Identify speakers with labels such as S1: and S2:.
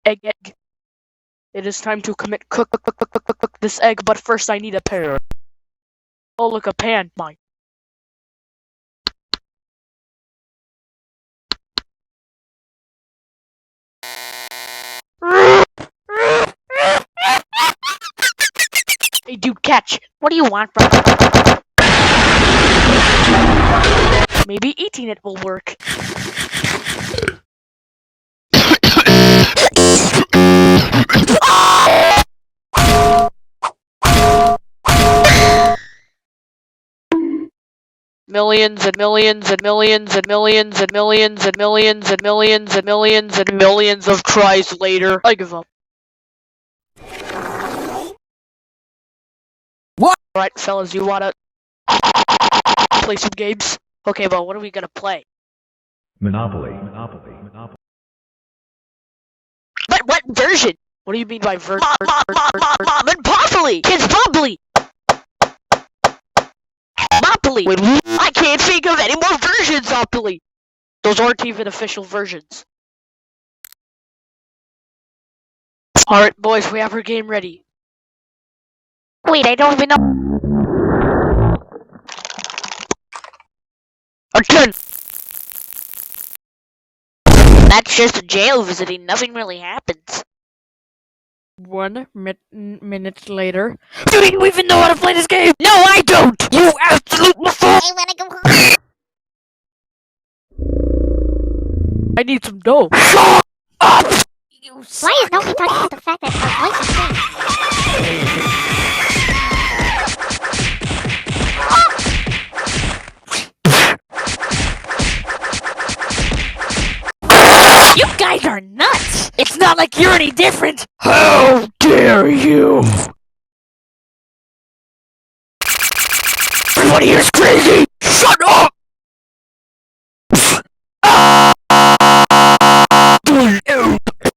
S1: Egg. It is time to cook this egg, but first I need a pan. Oh, look, a pan. Mine. Hey, dude, catch. What do you want from me? Maybe eating it will work. Millions and millions and millions and millions and millions and millions and millions and millions and millions of tries later, I give up.
S2: What?
S1: Alright, fellas, you wanna play some games? Okay, well, what are we gonna play?
S3: Monopoly.
S1: But what version? What do you mean by version? Monopoly! Kids, Monopoly! Monopoly! Wait, I can't think of any more versions of Monopoly! Those aren't even official versions. Alright, boys, we have our game ready. Wait, I don't even know. Our turn! That's just a jail visiting, nothing really happens. 1 minute later. Do you even know how to play this game? No, I don't! You absolute fool!
S4: I wanna go home.
S1: I need some dough.
S4: Why is nobody talking about the fact that our voice is changed?
S1: You guys are nuts! It's not like you're any different! How dare you! Everybody here's crazy!